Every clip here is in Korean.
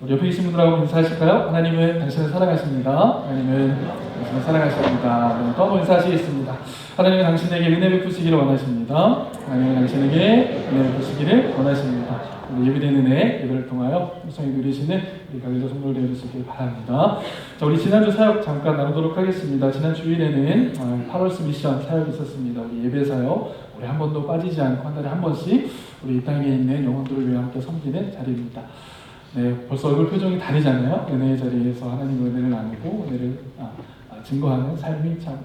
우리 옆에 계신 분들하고 인사하실까요? 하나님은 당신을 사랑하십니다. 하나님은 당신을 사랑하십니다. 네, 또 한번 인사하시겠습니다. 하나님은 당신에게 은혜 베푸시기를 원하십니다. 하나님은 당신에게 은혜 베푸시기를 원하십니다. 우리 예비된 은혜, 예배를 통하여 풍성히 누리시는 우리 갈릴리 성도들 되시길 바랍니다. 자, 우리 지난주 사역 잠깐 나누도록 하겠습니다. 지난 주일에는 8월스 미션 사역이 있었습니다. 우리 예배 사역, 우리 한 번도 빠지지 않고 한 달에 한 번씩 우리 이 땅에 있는 영혼들을 위해 함께 섬기는 자리입니다. 네, 벌써 얼굴 표정이 다르잖아요. 은혜의 자리에서 하나님의 은혜를 나누고 은혜를 증거하는 삶이 참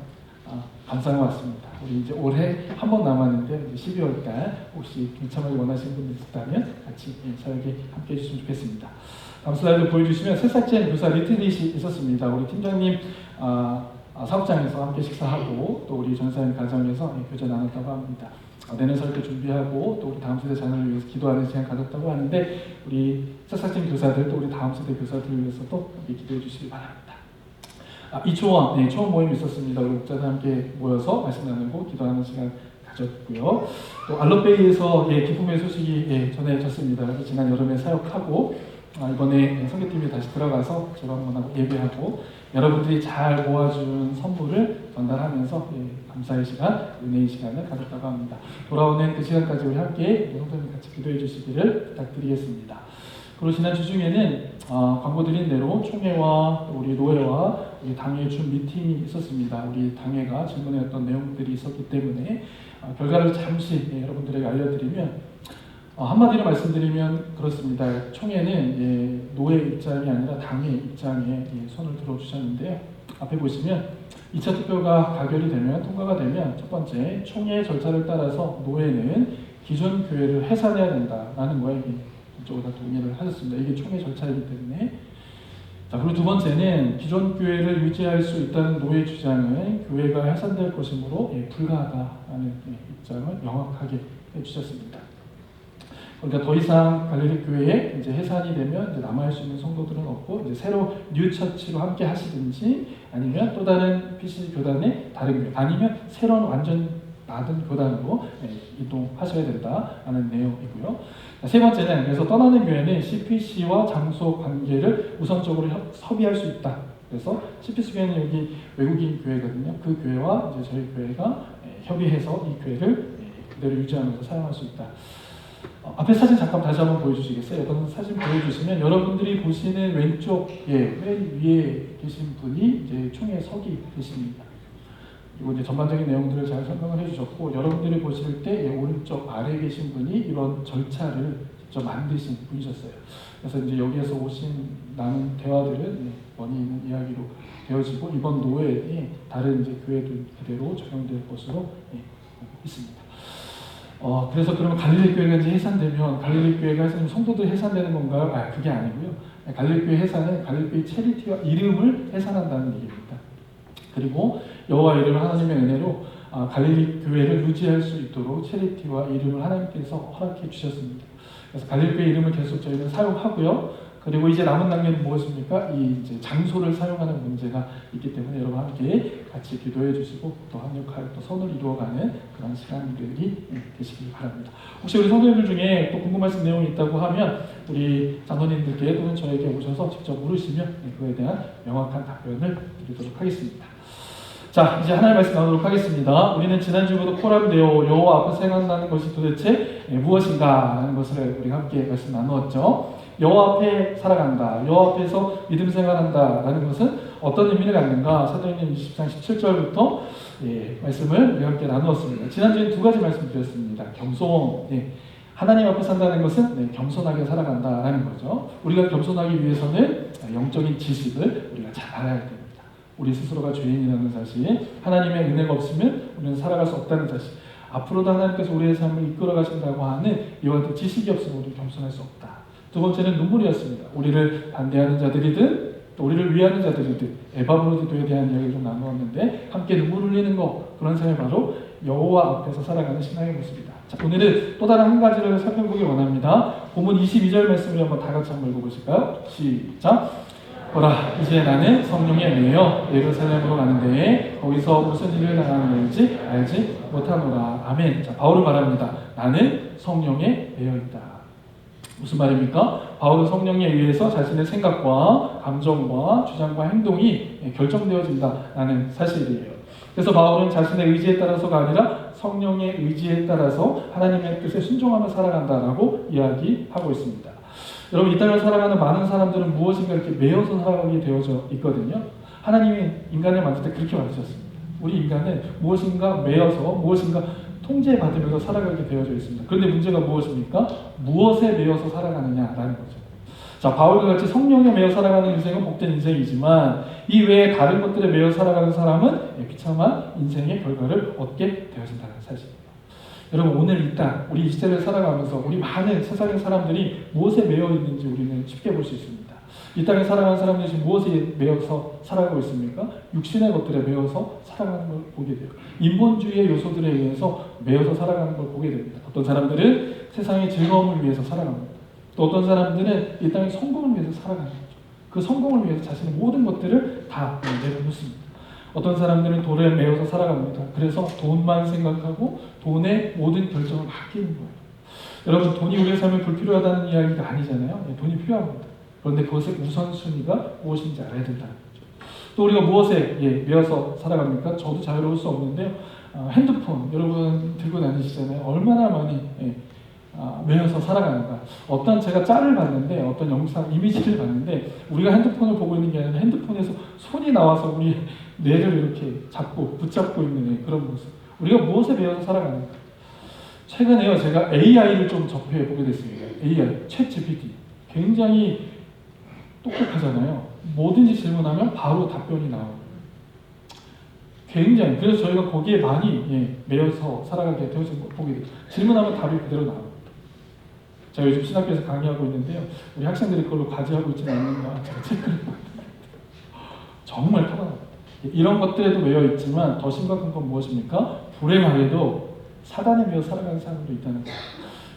감사한 것 같습니다. 우리 이제 올해 한 번 남았는데 이제 12월 달 혹시 동참하기 원하시는 분들 있다면 같이 사역에 함께 해주시면 좋겠습니다. 다음 슬라이드 보여주시면 새싹지엔 교사 리트릿이 있었습니다. 우리 팀장님 사업장에서 함께 식사하고 또 우리 전사님 가정에서 교제 나눴다고 합니다. 내년 설교 준비하고 또 우리 다음 세대 자녀를 위해서 기도하는 시간 가졌다고 하는데 우리 새싹지엔 교사들 또 우리 다음 세대 교사들을 위해서도 기도해 주시기 바랍니다. 초원 모임이 있었습니다. 우리 목자들 함께 모여서 말씀 나누고 기도하는 시간 가졌고요. 또 알로베이에서 기쁨의 소식이 전해졌습니다. 지난 여름에 사역하고 이번에 선교팀이 다시 들어가서 재방문하고 예배하고 여러분들이 잘 모아준 선물을 전달하면서 감사의 시간, 은혜의 시간을 가졌다고 합니다. 돌아오는 그 시간까지 우리 함께 성도님 같이 기도해 주시기를 부탁드리겠습니다. 그리고 지난 주 중에는 광고 드린 대로 총회와 우리 노회와 우리 당회 준 미팅이 있었습니다. 우리 당회가 질문에 어떤 내용들이 있었기 때문에 결과를 잠시 여러분들에게 알려드리면 한마디로 말씀드리면 그렇습니다. 총회는 노회 입장이 아니라 당회 입장에 손을 들어주셨는데요. 앞에 보시면 2차 투표가 가결이 되면 통과가 되면 첫 번째 총회 절차를 따라서 노회는 기존 교회를 해산해야 된다라는 거에 이쪽으로 다 동의를 하셨습니다. 이게 총회 절차이기 때문에. 자, 그리고 두 번째는 기존 교회를 유지할 수 있다는 노회 주장은 교회가 해산될 것이므로 불가하다라는 입장을 명확하게 해주셨습니다. 그러니까 더 이상 갈릴리 교회에 이제 해산이 되면 이제 남아할 수 있는 성도들은 없고 이제 새로 뉴처치로 함께 하시든지 아니면 또 다른 PC 교단의 다른 교회 아니면 새로운 완전 낮은 교단으로 이동하셔야 된다라는 내용이고요. 세 번째는 그래서 떠나는 교회는 CPC와 장소 관계를 우선적으로 섭의할 수 있다. 그래서 CPC 교회는 여기 외국인 교회거든요. 그 교회와 이제 저희 교회가 협의해서 이 교회를 그대로 유지하면서 사용할 수 있다. 앞에 사진 잠깐 다시 한번 보여주시겠어요? 이번 사진 보여주시면 여러분들이 보시는 왼쪽 맨 위에 계신 분이 이제 총회 서기 계십니다. 그리고 이제 전반적인 내용들을 잘 설명을 해주셨고 여러분들이 보실 때 오른쪽 아래에 계신 분이 이런 절차를 직접 만드신 분이셨어요. 그래서 이제 여기에서 오신 나눈 대화들은 원이 있는 이야기로 되어지고 이번 노회에 다른 이제 교회들 그대로 적용될 것으로 있습니다. 그래서 그러면 갈릴리 교회가 이제 해산되면 갈릴리 교회가 해산되면 성도들이 해산되는 건가요? 그게 아니고요. 갈릴리 교회 해산은 갈릴리 교회 체리티와 이름을 해산한다는 얘기입니다. 그리고 여호와 이름을 하나님의 은혜로 갈릴리 교회를 유지할 수 있도록 체리티와 이름을 하나님께서 허락해 주셨습니다. 그래서 갈릴리 교회 이름을 계속 저희는 사용하고요. 그리고 이제 남은 단계는 무엇입니까? 이 이제 장소를 사용하는 문제가 있기 때문에 여러분 함께 같이 기도해 주시고 또 합력하여 또 선을 이루어가는 그런 시간들이 되시길 바랍니다. 혹시 우리 성도님들 중에 또 궁금하신 내용이 있다고 하면 우리 장로님들께 또는 저에게 오셔서 직접 물으시면 그거에 대한 명확한 답변을 드리도록 하겠습니다. 자, 이제 하나의 말씀 나누도록 하겠습니다. 우리는 지난주부터 코람데오 여호와 앞에서 행한다는 것이 도대체 무엇인가 하는 것을 우리가 함께 말씀 나누었죠. 여호와 앞에 살아간다, 여호와 앞에서 믿음 생활한다 라는 것은 어떤 의미를 갖는가? 사도행전 20장 17절부터 말씀을 우리가 함께 나누었습니다. 지난주에 두 가지 말씀드렸습니다. 겸손, 하나님 앞에 산다는 것은 겸손하게 살아간다라는 거죠. 우리가 겸손하기 위해서는 영적인 지식을 우리가 잘 알아야 됩니다. 우리 스스로가 죄인이라는 사실, 하나님의 은혜가 없으면 우리는 살아갈 수 없다는 사실, 앞으로도 하나님께서 우리의 삶을 이끌어 가신다고 하는 이와 같은 지식이 없으면 우리는 겸손할 수 없다. 두 번째는 눈물이었습니다. 우리를 반대하는 자들이든 또 우리를 위하는 자들이든 에바브로디도에 대한 이야기를 좀 나누었는데 함께 눈물 흘리는 것, 그런 삶이 바로 여호와 앞에서 살아가는 신앙의 모습이다. 자, 오늘은 또 다른 한 가지를 살펴보기 원합니다. 본문 22절 말씀을 한번 다 같이 한번 읽어보실까요? 시작! 보라, 이제 나는 성령에 매여 예루살렘으로 가는데 거기서 무슨 일을 당하는지 알지 못하노라. 아멘. 자, 바울은 말합니다. 나는 성령에 매여 있다. 무슨 말입니까? 바울은 성령에 의해서 자신의 생각과 감정과 주장과 행동이 결정되어진다라는 사실이에요. 그래서 바울은 자신의 의지에 따라서가 아니라 성령의 의지에 따라서 하나님의 뜻에 순종하며 살아간다라고 이야기하고 있습니다. 여러분, 이 땅을 살아가는 많은 사람들은 무엇인가 이렇게 매여서 살아가게 되어져 있거든요. 하나님이 인간을 만들 때 그렇게 만드셨습니다. 우리 인간은 무엇인가 매여서 무엇인가 통제받으면서 살아가게 되어져 있습니다. 그런데 문제가 무엇입니까? 무엇에 매여서 살아가느냐라는 거죠. 자, 바울과 같이 성령에 매여 살아가는 인생은 복된 인생이지만 이 외에 다른 것들에 매여 살아가는 사람은 비참한 인생의 결과를 얻게 되어진다는 사실입니다. 여러분, 오늘 이 땅, 우리 이 시대를 살아가면서 우리 많은 세상의 사람들이 무엇에 매여 있는지 우리는 쉽게 볼 수 있습니다. 이 땅에 살아가는 사람들이 지금 무엇에 매여서 살아가고 있습니까? 육신의 것들에 매여서 살아가는 걸 보게 돼요. 인본주의의 요소들에 의해서 매여서 살아가는 걸 보게 됩니다. 어떤 사람들은 세상의 즐거움을 위해서 살아갑니다. 또 어떤 사람들은 이 땅의 성공을 위해서 살아가는 거죠. 그 성공을 위해서 자신의 모든 것들을 다 내려놓습니다. 어떤 사람들은 돈에 매여서 살아갑니다. 그래서 돈만 생각하고 돈의 모든 결정을 맡기는 거예요. 여러분, 돈이 우리의 삶에 불필요하다는 이야기가 아니잖아요. 돈이 필요합니다. 그런데 그것의 우선순위가 무엇인지 알아야 된다는 거죠. 또 우리가 무엇에 매여서 살아갑니까? 저도 자유로울 수 없는데요. 핸드폰 여러분 들고 다니시잖아요. 얼마나 많이 매여서 살아가는가. 어떤 제가 짤을 봤는데, 어떤 영상 이미지를 봤는데, 우리가 핸드폰을 보고 있는 게 아니라 핸드폰에서 손이 나와서 우리 뇌를 이렇게 붙잡고 있는 그런 모습. 우리가 무엇에 매여서 살아가는가. 최근에요, 제가 AI를 좀 접해보게 됐습니다. AI, 챗GPT. 굉장히 똑똑하잖아요. 뭐든지 질문하면 바로 답변이 나오고. 굉장히. 그래서 저희가 거기에 많이 매여서 살아가게 되어진 걸 보게 돼요. 질문하면 답이 그대로 나옵니다. 제가 요즘 신학교에서 강의하고 있는데요. 우리 학생들이 그걸로 과제하고 있지는 않는가 제가 체크를 정말 타당합니다. 이런 것들에도 매여 있지만 더 심각한 건 무엇입니까? 불행하게도 사단에 매여 살아가는 사람도 있다는 거예요.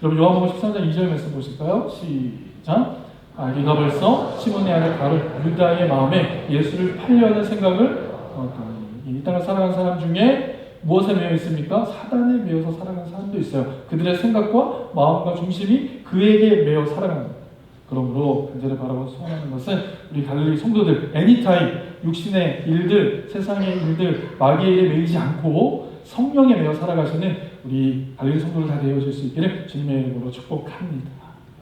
여러분, 요한복음 13장 2절 말씀 보실까요? 시작. 아기가 벌써 시몬의 아들 바로 유다의 마음에 예수를 팔려는 생각을 이 땅을 살아가는 사람 중에 무엇에 매여 있습니까? 사단에 매여서 살아가는 사람도 있어요. 그들의 생각과 마음과 중심이 그에게 매여 살아가는 거예요. 그러므로 간절히 바라고 소원하는 것은 우리 갈릴리 성도들 애니타임 육신의 일들, 세상의 일들, 마귀의 일에 매이지 않고 성령에 매여 살아가시는 우리 갈릴리 성도들 다 되어질 수 있기를 주님의 이름으로 축복합니다.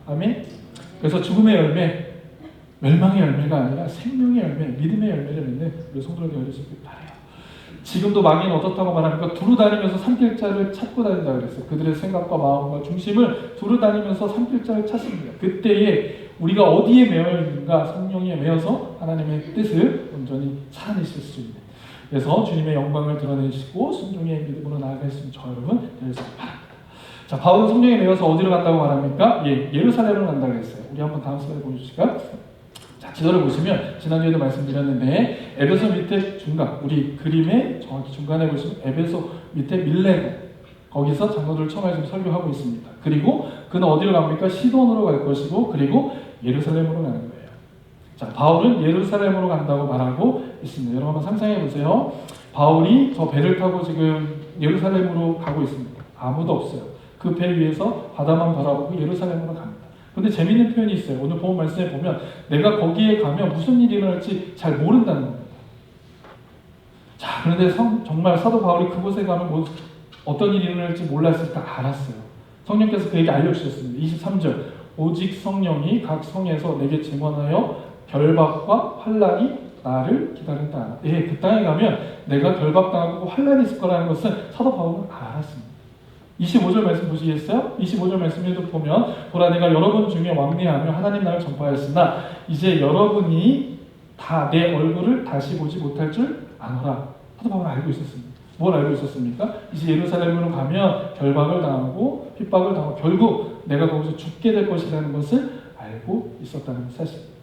아멘. 그래서 죽음의 열매, 멸망의 열매가 아니라 생명의 열매, 믿음의 열매를 맺는 우리 성도들 되어질 수 있길 바라요. 지금도 마귀는 어떻다고 말합니까? 두루 다니면서 산길자를 찾고 다닌다 그랬어요. 그들의 생각과 마음과 중심을 두루 다니면서 산길자를 찾습니다. 그때에 우리가 어디에 매여 있는가? 성령에 매여서 하나님의 뜻을 온전히 살아내실 수 있는. 그래서 주님의 영광을 드러내시고 순종의 믿음으로 나아갈 수 있는 저 여러분 되어서 바랍니다. 자, 바울은 성령에 매여서 어디로 간다고 말합니까? 예루살렘으로 간다고 했어요. 우리 한번 다음 슬라이드 보여주실까요? 자, 지도를 보시면 지난주에도 말씀드렸는데 에베소 밑에 중간, 우리 그림의 정확히 중간에 보시면 에베소 밑에 밀레고, 거기서 장로들 청하에 좀 설교하고 있습니다. 그리고 그는 어디로 갑니까? 시돈으로 갈 것이고, 그리고 예루살렘으로 가는 거예요. 자, 바울은 예루살렘으로 간다고 말하고 있습니다. 여러분 한번 상상해 보세요. 바울이 저 배를 타고 지금 예루살렘으로 가고 있습니다. 아무도 없어요. 그 배 위에서 바다만 바라보고 예루살렘으로 갑니다. 근데 재미있는 표현이 있어요. 오늘 본 말씀에 보면 내가 거기에 가면 무슨 일이 일어날지 잘 모른다는 겁니다. 자, 그런데 정말 사도 바울이 그곳에 가면 어떤 일이 일어날지 몰랐을까? 알았어요. 성령께서 그에게 알려주셨습니다. 23절 오직 성령이 각 성에서 내게 증언하여 결박과 환난이 나를 기다린다. 그 땅에 가면 내가 결박당하고 환난이 있을 거라는 것은 사도 바울은 알았습니다. 25절 말씀 보시겠어요? 25절 말씀에도 보면 보라 내가 여러분 중에 왕래하며 하나님 나라를 전파하였으나 이제 여러분이 다 내 얼굴을 다시 보지 못할 줄 아노라. 사도 바울은 알고 있었습니다. 뭘 알고 있었습니까? 이제 예루살렘으로 가면 결박을 당하고 핍박을 당하고 결국 내가 거기서 죽게 될 것이라는 것을 알고 있었다는 사실입니다.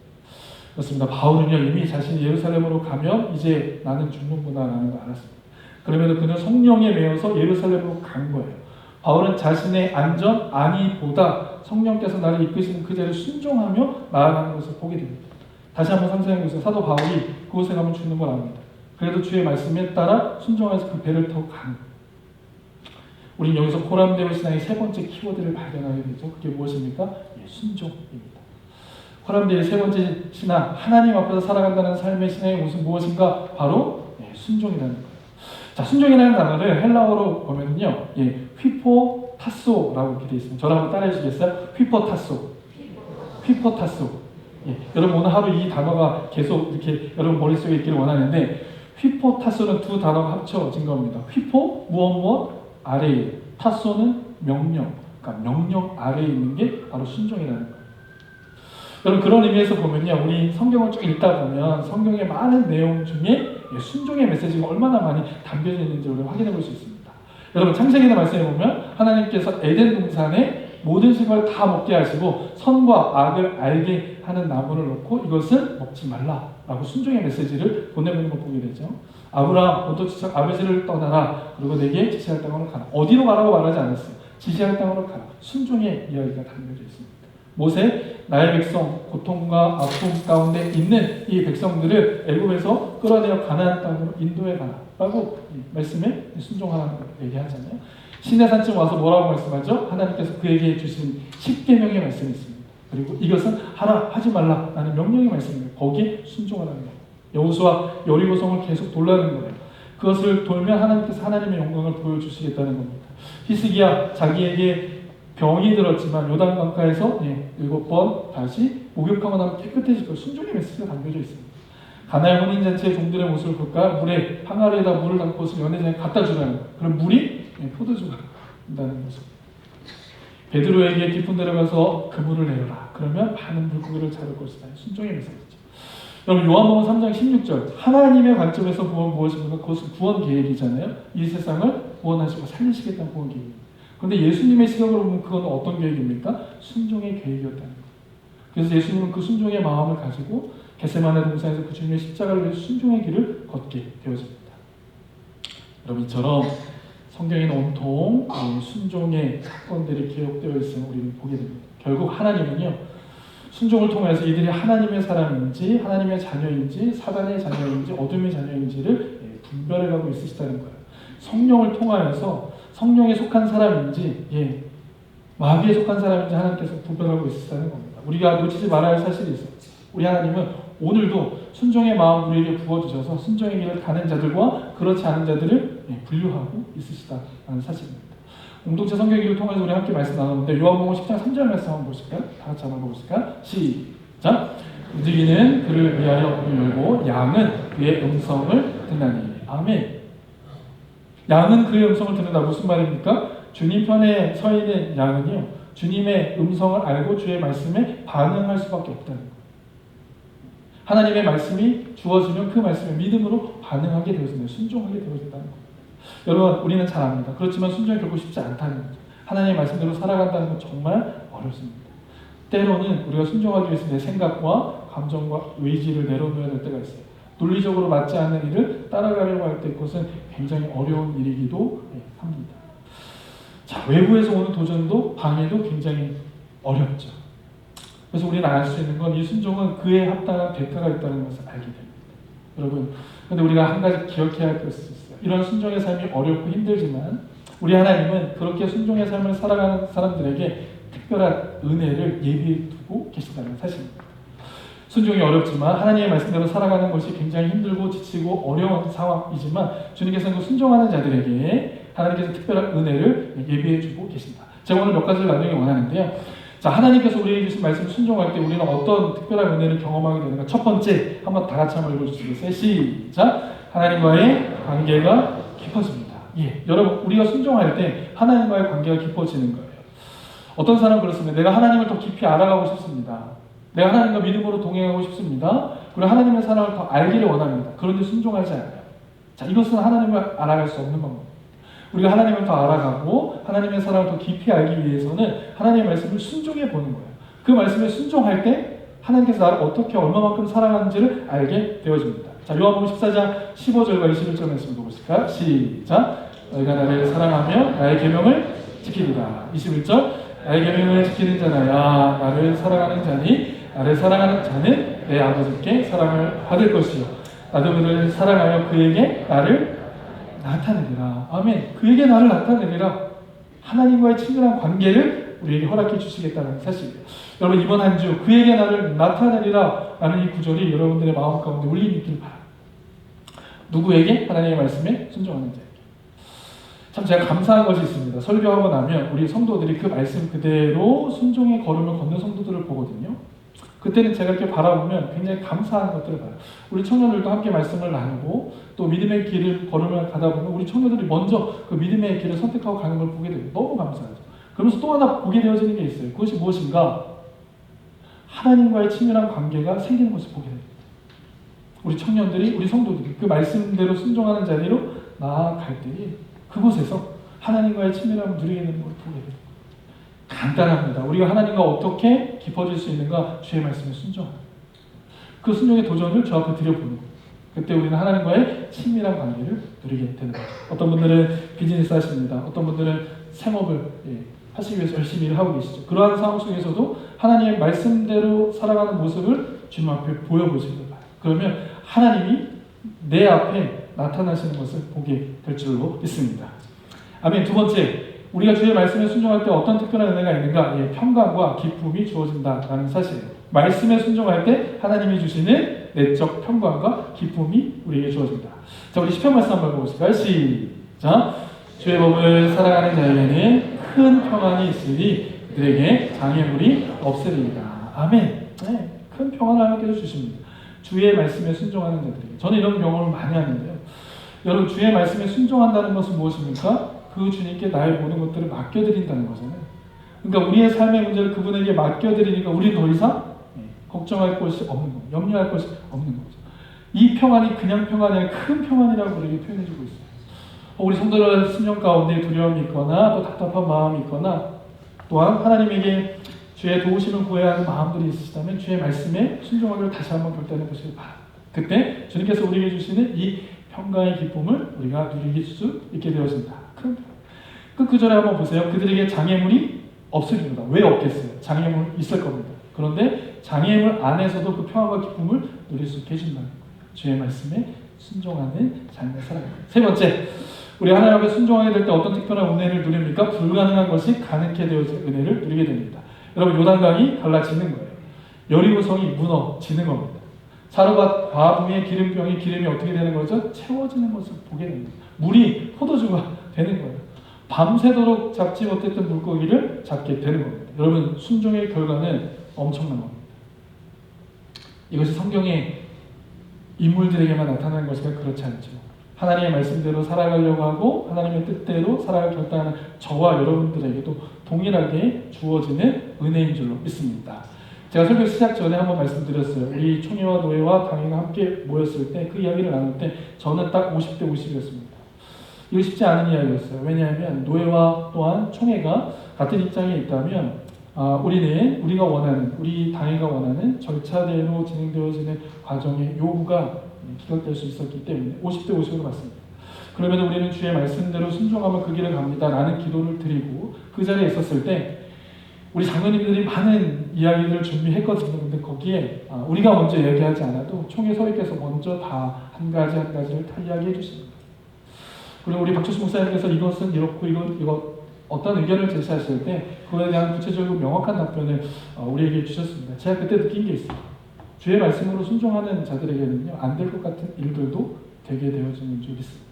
그렇습니다. 바울은요 이미 자신이 예루살렘으로 가면 이제 나는 죽는구나라는 걸 알았습니다. 그러면 그는 성령에 매여서 예루살렘으로 간 거예요. 바울은 자신의 안전, 안위보다 성령께서 나를 이끄시는 그 자리를 순종하며 나아가는 것을 보게 됩니다. 다시 한번 상상해 보세요. 사도 바울이 그곳에 가면 죽는 걸 압니다. 그래도 주의 말씀에 따라 순종해서 그 배를 타고 가는 거예요. 우린 여기서 코람데오 신앙의 세 번째 키워드를 발견하게 되죠. 그게 무엇입니까? 순종입니다. 코람데오의 세 번째 신앙, 하나님 앞에서 살아간다는 삶의 신앙의 모습 무엇인가? 바로 순종이라는 거예요. 자, 순종이라는 단어를 헬라어로 보면요, 휘포타소라고 이렇게 되어 있습니다. 저를 한번 따라해 주시겠어요? 휘포타소. 휘포타소. 여러분 오늘 하루 이 단어가 계속 이렇게 여러분 머릿속에 있기를 원하는데, 휘포타소는 두 단어가 합쳐진 겁니다. 휘포, 무엇 아래에, 타소는 명령, 그러니까 명령 아래에 있는 게 바로 순종이라는 거예요. 여러분 그런 의미에서 보면요, 우리 성경을 쭉 읽다 보면 성경의 많은 내용 중에 순종의 메시지가 얼마나 많이 담겨져 있는지 우리가 확인해 볼 수 있습니다. 여러분 창세기의 말씀에 보면 하나님께서 에덴 동산에 모든 식을 다 먹게 하시고 선과 악을 알게 하는 나무를 놓고 이것은 먹지 말라라고 순종의 메시지를 보내보는 걸 보게 되죠. 아브라함, 너도 아버지를 떠나라. 그리고 내게 지시할 땅으로 가라. 어디로 가라고 말하지 않았어요. 지시할 땅으로 가라. 순종의 이야기가 담겨져 있습니다. 모세, 나의 백성, 고통과 아픔 가운데 있는 이 백성들을 애굽에서 끌어내어 가나안 땅으로 인도해 가라라고 말씀에 순종하라는 걸 얘기하잖아요. 시내산쯤 와서 뭐라고 말씀하죠? 하나님께서 그에게 주신 10계명의 말씀이 있습니다. 그리고 이것은 하라, 하지 말라라는 명령의 말씀입니다. 거기에 순종하라는 거예요. 여호수아 여리고성을 계속 돌라는 거예요. 그것을 돌면 하나님께서 하나님의 영광을 보여주시겠다는 겁니다. 히스기야 자기에게 병이 들었지만 요단강가에서 7번 다시 목욕하고 나면 깨끗해질 것, 순종의 메시지가 담겨져 있습니다. 가나의 혼인잔치의 종들의 모습을 볼까요? 물에 항아리에다 물을 담고 연회장에 갖다 주라는 거예요. 그럼 물이 포도주가 된다는 모습. 베드로에게 깊은 데로 가서 그물을 내려라. 그러면 많은 물고기를 잡을 것이다. 순종의 메시지죠. 여러분 요한복음 3장 16절 하나님의 관점에서 보면 무엇입니까? 그것은 구원 계획이잖아요. 이 세상을 구원하시고 살리시겠다는 구원 계획입니다. 그런데 예수님의 시각으로 보면 그건 어떤 계획입니까? 순종의 계획이었다는 거예요. 그래서 예수님은 그 순종의 마음을 가지고 겟세마네 동산에서 그 주님의 십자가를 위해 순종의 길을 걷게 되어집니다. 여러분 이처럼 성경에는 온통 순종의 사건들이 기록되어 있음을 우리는 보게 됩니다. 결국 하나님은요, 순종을 통해서 이들이 하나님의 사람인지 하나님의 자녀인지 사단의 자녀인지 어둠의 자녀인지를 분별해가고 있으시다는 거예요. 성령을 통하여서 성령에 속한 사람인지 마귀에 속한 사람인지 하나님께서 분별하고 있으시다는 겁니다. 우리가 놓치지 말아야 할 사실이 있어요. 우리 하나님은 오늘도 순종의 마음 우리에게 부어주셔서 순종의 길을 가는 자들과 그렇지 않은 자들을 분류하고 있으시다는 사실입니다. 공동체 성경기를 통해서 우리 함께 말씀 나눴는데 요한복음 10장 3절 말씀 한번 보실까요? 다 같이 한번 보실까요? 시작! 무지개는 그를 위하여 문을 열고 양은 그의 음성을 듣나니. 아멘. 양은 그의 음성을 듣는다. 무슨 말입니까? 주님 편에 서 있는 양은요, 주님의 음성을 알고 주의 말씀에 반응할 수밖에 없다는 거예요. 하나님의 말씀이 주어지면 그 말씀에 믿음으로 반응하게 되어진다. 순종하게 되어진다는 겁니다. 여러분 우리는 잘 압니다. 그렇지만 순종이 결국 쉽지 않다는 거죠. 하나님의 말씀대로 살아간다는 건 정말 어렵습니다. 때로는 우리가 순종하기 위해서 내 생각과 감정과 의지를 내려놓아야 될 때가 있어요. 논리적으로 맞지 않는 일을 따라가려고 할 때 그것은 굉장히 어려운 일이기도 합니다. 자, 외부에서 오는 도전도 방해도 굉장히 어렵죠. 그래서 우리는 알 수 있는 건 이 순종은 그에 합당한 대가가 있다는 것을 알게 됩니다. 여러분, 근데 우리가 한 가지 기억해야 할 것이 있어요. 이런 순종의 삶이 어렵고 힘들지만 우리 하나님은 그렇게 순종의 삶을 살아가는 사람들에게 특별한 은혜를 예비해 두고 계신다는 사실입니다. 순종이 어렵지만 하나님의 말씀대로 살아가는 것이 굉장히 힘들고 지치고 어려운 상황이지만 주님께서는 그 순종하는 자들에게 하나님께서 특별한 은혜를 예비해 주고 계신다. 제가 오늘 몇 가지를 나누기 원하는데요. 자, 하나님께서 우리에게 주신 말씀을 순종할 때 우리는 어떤 특별한 은혜를 경험하게 되는가? 첫 번째, 한번 다 같이 한번 읽어주시겠어요? 시작! 하나님과의 관계가 깊어집니다. 여러분, 우리가 순종할 때 하나님과의 관계가 깊어지는 거예요. 어떤 사람은 그렇습니다. 내가 하나님을 더 깊이 알아가고 싶습니다. 내가 하나님과 믿음으로 동행하고 싶습니다. 그리고 하나님의 사랑을 더 알기를 원합니다. 그런데 순종하지 않아요. 자, 이것은 하나님을 알아갈 수 없는 방법입니다. 우리가 하나님을 더 알아가고 하나님의 사랑을 더 깊이 알기 위해서는 하나님의 말씀을 순종해 보는 거예요. 그 말씀에 순종할 때 하나님께서 나를 어떻게 얼마만큼 사랑하는지를 알게 되어집니다. 자, 요한복음 14장 15절과 21절 말씀 보실까요? 시작! 너희가 나를 사랑하며 나의 계명을 지키리라. 21절 나의 계명을 지키는 자나야 나를 사랑하는 자니 나를 사랑하는 자는 내 아버지께 사랑을 받을 것이요 나도 그를 사랑하여 그에게 나를 나타내리라. 아멘. 그에게 나를 나타내리라. 하나님과의 친밀한 관계를 우리에게 허락해 주시겠다는 사실이에요. 여러분 이번 한 주 그에게 나를 나타내리라 라는 이 구절이 여러분들의 마음 가운데 울림이 있기를 바랍니다. 누구에게? 하나님의 말씀에 순종하는 자에게. 참 제가 감사한 것이 있습니다. 설교하고 나면 우리 성도들이 그 말씀 그대로 순종의 걸음을 걷는 성도들을 보거든요. 그때는 제가 이렇게 바라보면 굉장히 감사한 것들을 봐요. 우리 청년들도 함께 말씀을 나누고 또 믿음의 길을 걸음을 가다 보면 우리 청년들이 먼저 그 믿음의 길을 선택하고 가는 걸 보게 되고 너무 감사하죠. 그러면서 또 하나 보게 되어지는 게 있어요. 그것이 무엇인가? 하나님과의 친밀한 관계가 생기는 것을 보게 됩니다. 우리 청년들이, 우리 성도들이 그 말씀대로 순종하는 자리로 나아갈 때에 그곳에서 하나님과의 친밀함을 누리게 되는 걸 보게 됩니다. 간단합니다. 우리가 하나님과 어떻게 깊어질 수 있는가? 주의 말씀에 순종하는 그 순종의 도전을 저 앞에 드려보는 거예요. 그때 우리는 하나님과의 친밀한 관계를 누리게 되는 거죠. 어떤 분들은 비즈니스 하십니다. 어떤 분들은 생업을 하시기 위해서 열심히 일을 하고 계시죠. 그러한 상황 속에서도 하나님의 말씀대로 살아가는 모습을 주님 앞에 보여보시는 거예요. 그러면 하나님이 내 앞에 나타나시는 것을 보게 될 줄로 믿습니다. 아멘. 두 번째, 우리가 주의 말씀에 순종할 때 어떤 특별한 은혜가 있는가? 평강과 기쁨이 주어진다라는 사실이에요. 말씀에 순종할 때 하나님이 주시는 내적 평강과 기쁨이 우리에게 주어진다. 자, 우리 시편 말씀 한번 보겠습니다. 시작. 주의 법을 살아가는 자에게는 큰 평안이 있으니 그들에게 장애물이 없으리이다. 아멘. 네, 큰 평안을 하나님께서 주십니다. 주의 말씀에 순종하는 자들에게. 저는 이런 경험을 많이 하는데요. 여러분, 주의 말씀에 순종한다는 것은 무엇입니까? 그 주님께 나의 모든 것들을 맡겨드린다는 거잖아요. 그러니까 우리의 삶의 문제를 그분에게 맡겨드리니까 우리는 더 이상 걱정할 것이 없는 거예요. 염려할 것이 없는 거죠. 이 평안이 그냥 평안이 아니라 큰 평안이라고 우리에게 표현해주고 있어요. 우리 성도들 심령 가운데 두려움이 있거나 또 답답한 마음이 있거나 또한 하나님에게 주의 도우심을 구해야 하는 마음들이 있으시다면 주의 말씀에 순종하기를 다시 한번 결단해 보시기 바랍니다. 그때 주님께서 우리에게 주시는 이 평강의 기쁨을 우리가 누릴 수 있게 되어진다. 그 구절에 한번 보세요. 그들에게 장애물이 없으리로다. 왜 없겠어요? 장애물 있을 겁니다. 그런데 장애물 안에서도 그 평안과 기쁨을 누릴 수 있게 해준다는 거예요. 주의 말씀에 순종하는 삶을 살아가는 거예요. 세 번째, 우리 하나님 앞에 순종하게 될 때 어떤 특별한 은혜를 누립니까? 불가능한 것이 가능케 되어진 은혜를 누리게 됩니다. 여러분, 요단강이 갈라지는 거예요. 여리고성이 무너지는 겁니다. 사르밧 과부의 기름병이 기름이 어떻게 되는 거죠? 채워지는 것을 보게 됩니다. 물이 포도주가 되는 거예요. 밤새도록 잡지 못했던 물고기를 잡게 되는 겁니다. 여러분, 순종의 결과는 엄청난 겁니다. 이것이 성경의 인물들에게만 나타나는 것이가 그렇지 않죠. 하나님의 말씀대로 살아가려고 하고 하나님의 뜻대로 살아갈 결단하는 저와 여러분들에게도 동일하게 주어지는 은혜인 줄로 믿습니다. 제가 설교 시작 전에 한번 말씀드렸어요. 우리 총회와 노회와 당회가 함께 모였을 때 그 이야기를 나눌 때 저는 딱 50대 50이었습니다. 이거 쉽지 않은 이야기였어요. 왜냐하면 노회와 또한 총회가 같은 입장에 있다면 우리가 원하는, 우리 당회가 원하는 절차대로 진행되어지는 과정의 요구가 기각될 수 있었기 때문에 50대 50으로 봤습니다. 그러면 우리는 주의 말씀대로 순종하면 그 길을 갑니다 라는 기도를 드리고 그 자리에 있었을 때 우리 장로님들이 많은 이야기를 준비했거든요. 근데 거기에 우리가 먼저 이야기하지 않아도 총회 서기께서 먼저 다 한 가지 한 가지를 다 이야기해 주십니다. 그리고 우리 박주수 목사님께서 이것은 이렇고 이거 어떤 의견을 제시하실 때 그거에 대한 구체적이고 명확한 답변을 우리에게 주셨습니다. 제가 그때 느낀 게 있어요. 주의 말씀으로 순종하는 자들에게는요, 안 될 것 같은 일들도 되게 되어지는 줄 믿습니다.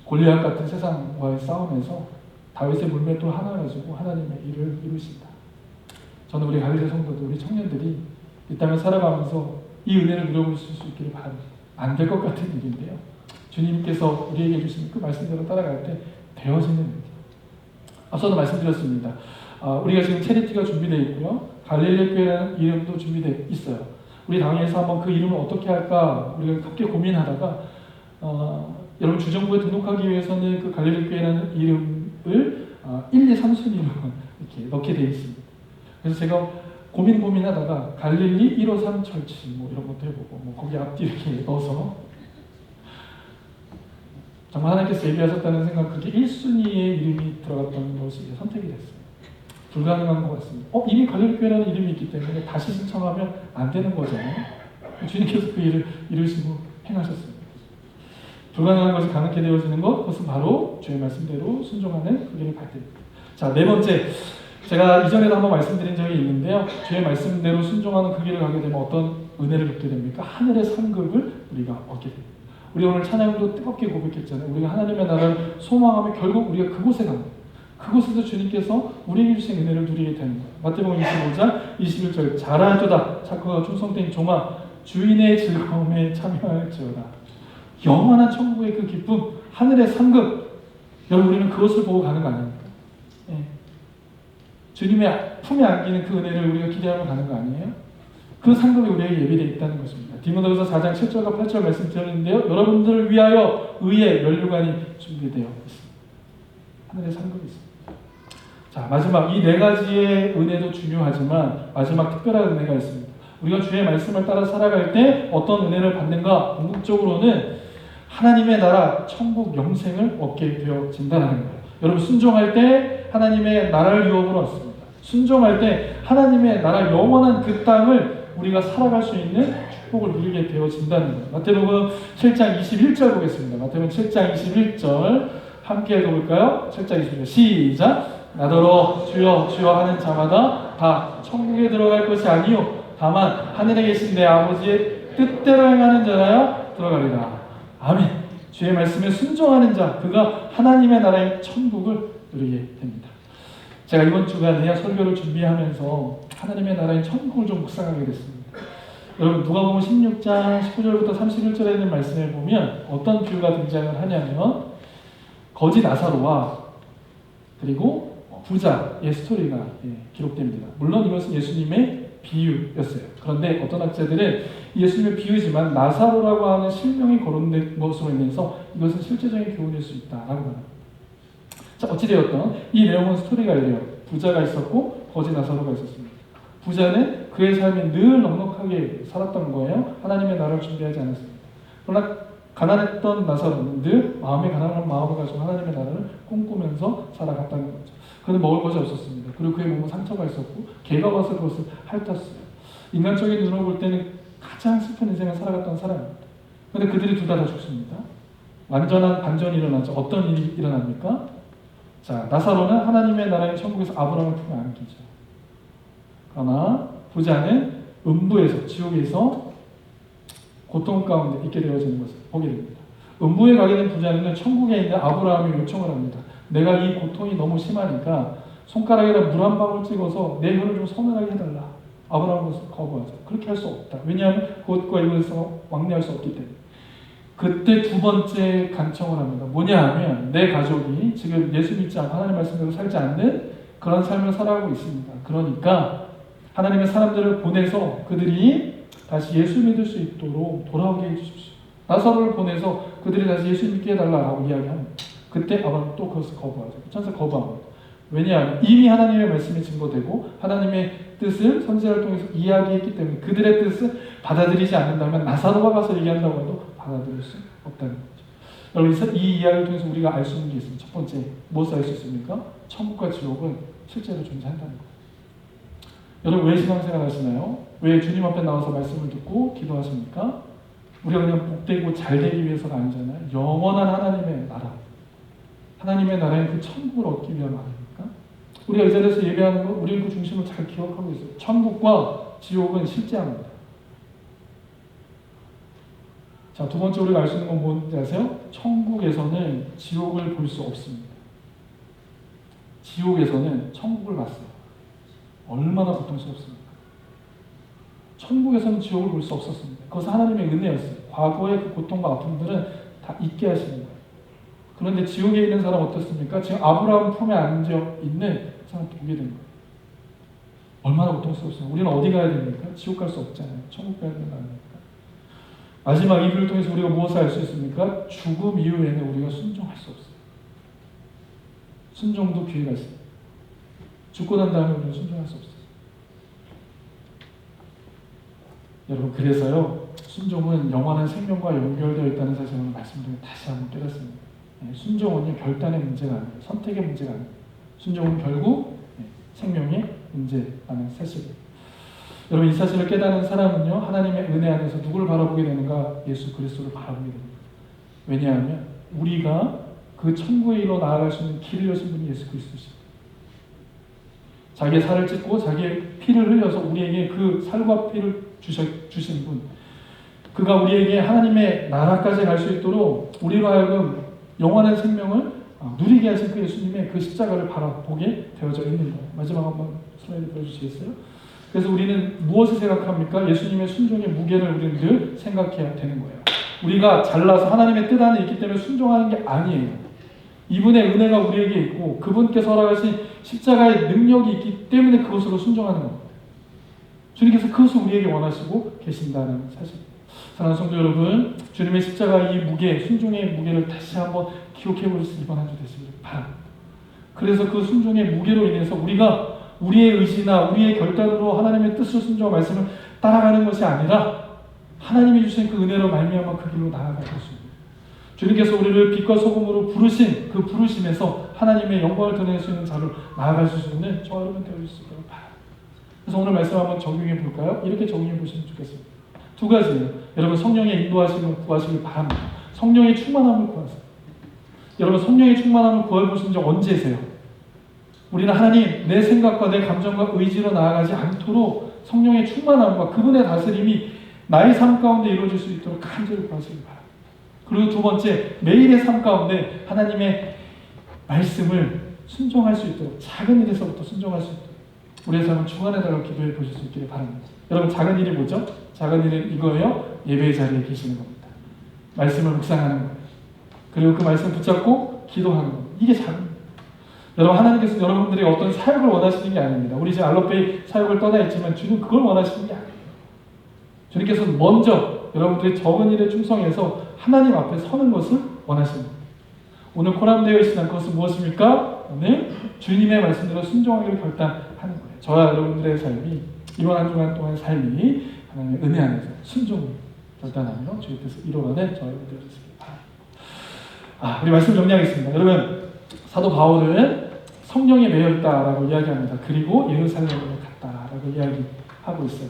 골리앗 같은 세상과의 싸움에서 다윗의 물맷돌 하나 가지고 하나님의 일을 이루신다. 저는 우리 갈릴리 성도들, 우리 청년들이 이 땅을 살아가면서 이 은혜를 누려볼 수 있기를 바랍니다. 안 될 것 같은 일인데요, 주님께서 우리에게 주신 그 말씀대로 따라갈 때 되어지는 일. 앞서도 말씀드렸습니다. 우리가 지금 체리티가 준비되어 있고요. 갈릴리 교회라는 이름도 준비되어 있어요. 우리 당에서 한번 그 이름을 어떻게 할까 우리가 함께 고민하다가 여러분 주정부에 등록하기 위해서는 그 갈릴리 교회라는 이름을 1, 2, 3순위로 이렇게 넣게 되어 있습니다. 그래서 제가 고민하다가 갈릴리 153 철치 이런 것도 해보고 거기 앞뒤 이렇게 넣어서 정말 하나님께서 예비하셨다는 생각, 그게 1순위의 이름이 들어갔다는 것이 선택이 됐어요. 불가능한 것 같습니다. 이미 갈릴리 교회라는 이름이 있기 때문에 다시 신청하면 안 되는 거잖아요. 주님께서 그 일을 이루시고 행하셨습니다. 불가능한 것이 가능하게 되어지는 것, 그것은 바로 주의 말씀대로 순종하는 그 길을 갈 때입니다. 자, 네 번째, 제가 이전에도 한번 말씀드린 적이 있는데요. 주의 말씀대로 순종하는 그 길을 가게 되면 어떤 은혜를 얻게 됩니까? 하늘의 상급을 우리가 얻게 됩니다. 우리 오늘 찬양도 뜨겁게 고백했잖아요. 우리가 하나님의 나라를 소망하면 결국 우리가 그곳에 갑니다. 그곳에서 주님께서 우리에게 주신 은혜를 누리게 되는 거예요. 마태복음 25장 21절 잘하도다 착하고 충성된 종아 주인의 즐거움에 참여할지어다. 영원한 천국의 그 기쁨, 하늘의 상급. 여러분 우리는 그것을 보고 가는 거 아닙니까? 예. 주님의 품에 안기는 그 은혜를 우리가 기대하며 가는 거 아니에요? 그 상급이 우리에게 예비되어 있다는 것입니다. 디모데후서 4장 7절과 8절 말씀 드렸는데요. 여러분들을 위하여 의의 면류관이 준비되어 있습니다. 하늘의 상급이 있습니다. 자, 마지막 이 네 가지의 은혜도 중요하지만 마지막 특별한 은혜가 있습니다. 우리가 주의 말씀을 따라 살아갈 때 어떤 은혜를 받는가? 궁극적으로는 하나님의 나라, 천국 영생을 얻게 되어진다는 거예요. 여러분 순종할 때 하나님의 나라를 유업으로 얻습니다. 순종할 때 하나님의 나라 영원한 그 땅을 우리가 살아갈 수 있는 축복을 누리게 되어진다는 거예요. 마태복음 7장 21절 보겠습니다. 마태복음 7장 21절 함께 읽어볼까요? 7장 21절 시작! 나더러 주여 주여 하는 자마다 다 천국에 들어갈 것이 아니요 다만 하늘에 계신 내 아버지의 뜻대로 행하는 자라야 들어가리라. 아멘. 주의 말씀에 순종하는 자 그가 하나님의 나라의 천국을 누리게 됩니다. 제가 이번 주간에 설교를 준비하면서 하나님의 나라의 천국을 좀 묵상하게 됐습니다. 여러분 누가복음 16장 19절부터 31절에 있는 말씀을 보면 어떤 비유가 등장을 하냐면 거지 나사로와 그리고 부자의 스토리가 기록됩니다. 물론 이것은 예수님의 비유였어요. 그런데 어떤 학자들은 예수님의 비유지만 나사로라고 하는 실명이 거론된 것으로 인해서 이것은 실제적인 교훈일 수 있다라고 합니다. 자, 어찌되었던 이 내용은 스토리가 이래요. 부자가 있었고 거지 나사로가 있었습니다. 부자는 그의 삶이 늘 넉넉하게 살았던 거예요. 하나님의 나라를 준비하지 않았습니다. 그러나 가난했던 나사로는 늘 마음에 가난한 마음을 가지고 하나님의 나라를 꿈꾸면서 살아갔다는 거죠. 그는 먹을 것이 없었습니다. 그리고 그의 몸은 상처가 있었고 개가 와서 그것을 핥았어요. 인간적인 눈으로 볼 때는 가장 슬픈 인생을 살아갔던 사람입니다. 그런데 그들이 둘 다 죽습니다. 완전한 반전이 일어나죠. 어떤 일이 일어납니까? 자, 나사로는 하나님의 나라의 천국에서 아브라함을 품에 안기죠. 그러나 부자는 음부에서 지옥에서 고통 가운데 있게 되어지는 것을 보게 됩니다. 음부에 가게 된 부자는 천국에 있는 아브라함이 요청을 합니다. 내가 이 고통이 너무 심하니까 손가락에다 물 한 방울 찍어서 내 혀를 좀 서늘하게 해달라. 아브라함은 그것을 거부하죠. 그렇게 할 수 없다. 왜냐하면 그것과 이것에서 왕래할 수 없기 때문에. 그때 두 번째 간청을 합니다. 뭐냐 하면 내 가족이 지금 예수 믿지 않고 하나님 말씀대로 살지 않는 그런 삶을 살아가고 있습니다. 그러니까 하나님의 사람들을 보내서 그들이 다시 예수 믿을 수 있도록 돌아오게 해주십시오. 나사로를 보내서 그들이 다시 예수 믿게 해달라고 이야기합니다. 그때 아브라함은 또 그것을 거부하죠. 천사 거부합니다. 왜냐하면 이미 하나님의 말씀이 증거되고 하나님의 뜻을 선지자를 통해서 이야기했기 때문에 그들의 뜻을 받아들이지 않는다면 나사로가 가서 얘기한다고 해도 받아들일 수 없다는 거죠. 여러분 이 이야기를 통해서 우리가 알 수 있는 게 있습니다. 첫 번째 무엇을 알 수 있습니까? 천국과 지옥은 실제로 존재한다는 거예요. 여러분 왜 신앙생활 하시나요? 왜 주님 앞에 나와서 말씀을 듣고 기도하십니까? 우리가 그냥 복되고 잘되기 위해서가 아니잖아요. 영원한 하나님의 나라, 하나님의 나라의 그 천국을 얻기 위한 말입니까? 우리가 이 자리에서 예배하는 것, 우리 그 중심을 잘 기억하고 있어요. 천국과 지옥은 실제합니다. 자, 두 번째 우리가 알 수 있는 건 뭔지 아세요? 천국에서는 지옥을 볼 수 없습니다. 지옥에서는 천국을 봤어요. 얼마나 고통스럽습니까? 천국에서는 지옥을 볼 수 없었습니다. 그것은 하나님의 은혜였어요. 과거의 그 고통과 아픔들은 다 잊게 하시는 거예요. 그런데 지옥에 있는 사람 어떻습니까? 지금 아브라함 품에 앉아 있는 사람 보게 된 거예요. 얼마나 고통스럽습니까? 우리는 어디 가야 됩니까? 지옥 갈 수 없잖아요. 천국 가야 되는 거 아닙니까? 마지막 이 비유를 통해서 우리가 무엇을 알 수 있습니까? 죽음 이후에는 우리가 순종할 수 없어요. 순종도 기회가 있습니다. 죽고 난 다음에 우리는 순종할 수 없어요. 여러분 그래서요 순종은 영원한 생명과 연결되어 있다는 사실을 오늘 말씀드리고 다시 한번 깨닫습니다. 순종은요 결단의 문제가 아니에요. 선택의 문제가 아니에요. 순종은 결국 생명의 문제라는 사실이에요. 여러분 이 사실을 깨닫는 사람은요 하나님의 은혜 안에서 누구를 바라보게 되는가? 예수 그리스도를 바라보게 됩니다. 왜냐하면 우리가 그 천국에 이르러 나아갈 수 있는 길을 여신 분이 예수 그리스도십니다. 자기의 살을 찢고 자기의 피를 흘려서 우리에게 그 살과 피를 주신 분, 그가 우리에게 하나님의 나라까지 갈 수 있도록 우리로 하여금 영원한 생명을 누리게 하신 그 예수님의 그 십자가를 바라보게 되어져 있는 거예요. 마지막 한번 슬라이드 보여주시겠어요? 그래서 우리는 무엇을 생각합니까? 예수님의 순종의 무게를 우리는 늘 생각해야 되는 거예요. 우리가 잘나서 하나님의 뜻 안에 있기 때문에 순종하는 게 아니에요. 이분의 은혜가 우리에게 있고 그분께서 허락하신 십자가의 능력이 있기 때문에 그것으로 순종하는 겁니다. 주님께서 그것을 우리에게 원하시고 계신다는 사실. 사랑하는 성도 여러분, 주님의 십자가 이 무게, 순종의 무게를 다시 한번 기억해 볼 수 이번 한 주 되시기를 바랍니다. 그래서 그 순종의 무게로 인해서 우리가 우리의 의지나 우리의 결단으로 하나님의 뜻을 순종하고 말씀을 따라가는 것이 아니라 하나님이 주신 그 은혜로 말미암아 그 길로 나아갈 것입니다. 주님께서 우리를 빛과 소금으로 부르신 그 부르심에서 하나님의 영광을 드러낼 수 있는 자로 나아갈 수 있는 저와 여러분 되어줄 수 있도록 바랍니다. 그래서 오늘 말씀 한번 적용해 볼까요? 이렇게 적용해 보시면 좋겠습니다. 두 가지예요. 여러분 성령의 인도하심을 구하시길 바랍니다. 성령의 충만함을 구하세요. 여러분 성령의 충만함을 구해보신 적 언제세요? 우리는 하나님 내 생각과 내 감정과 의지로 나아가지 않도록 성령의 충만함과 그분의 다스림이 나의 삶 가운데 이루어질 수 있도록 간절히 구하시길 바랍니다. 그리고 두 번째, 매일의 삶 가운데 하나님의 말씀을 순종할 수 있도록 작은 일에서부터 순종할 수 있도록 우리의 삶을 주관해달라고 기도해 보실 수 있기를 바랍니다. 여러분 작은 일이 뭐죠? 작은 일은 이거예요. 예배의 자리에 계시는 겁니다. 말씀을 묵상하는 거예요. 그리고 그 말씀 붙잡고 기도하는 겁니다. 이게 작은 일이에요. 여러분 하나님께서 여러분들이 어떤 사역을 원하시는 게 아닙니다. 우리 지금 알로페이 사역을 떠나 있지만 주는 그걸 원하시는 게 아니에요. 주님께서는 먼저 여러분들이 적은 일에 충성해서 하나님 앞에 서는 것을 원하십니다. 오늘 코람되어 있으나 그것은 무엇입니까? 오늘 주님의 말씀대로 순종하기를 결단하는 거예요. 저와 여러분들의 삶이 이번 한 주간 동안 삶이 하나님의 은혜 안에서 순종을 결단하며 주의 뜻을 이루어가는 저와 여러분들 되시길 바랍니다. 우리 말씀 정리하겠습니다. 여러분 사도 바울은 성령에 매여 있다라고 이야기합니다. 그리고 예루살렘으로 갔다라고 이야기하고 있어요.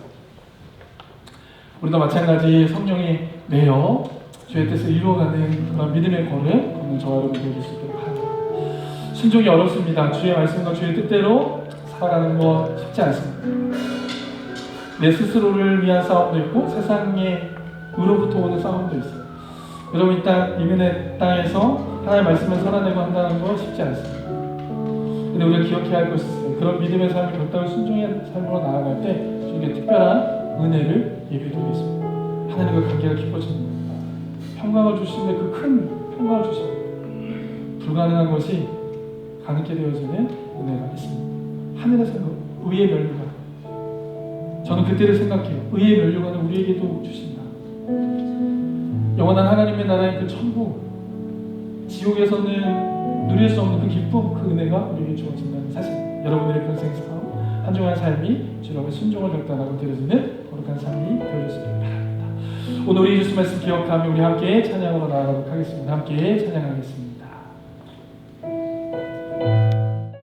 우리도 마찬가지 성령에 매여 주의 뜻을 이루어가는 그런 믿음의 걸음 오늘 저와 여러분 되어줄 수 있도록 합니다. 순종이 어렵습니다. 주의 말씀과 주의 뜻대로 살아가는 거 쉽지 않습니다. 내 스스로를 위한 싸움도 있고 세상으로부터 오는 싸움도 있어요. 여러분 일단 이민의 땅에서 하나님의 말씀을 살아내고 한다는 건 쉽지 않습니다. 근데 우리가 기억해야 할 것이 있어요. 그런 믿음의 삶을 결단을 순종의 삶으로 나아갈 때 주님께 특별한 은혜를 예비드리겠습니다. 하나님과 관계가 깊어집니다. 평강을 주시는데 그 큰 평강을 주십니다. 불가능한 것이 가능케 되어지는 은혜가 있습니다. 하늘에서 의의 면류관, 저는 그때를 생각해요. 의의 면류관을 우리에게도 주신다. 영원한 하나님의 나라의 그 천국, 지옥에서는 누릴 수 없는 그 기쁨, 그 은혜가 우리에게 주어진다는 사실. 여러분들의 평생 삶, 한 주간 삶이 주님의 순종을 결단하고 드려지는 거룩한 삶이 되어졌으길 바랍니다. 오늘 우리 예수 말씀 기억하며 우리 함께 찬양으로 나아가도록 하겠습니다. 함께 찬양하겠습니다.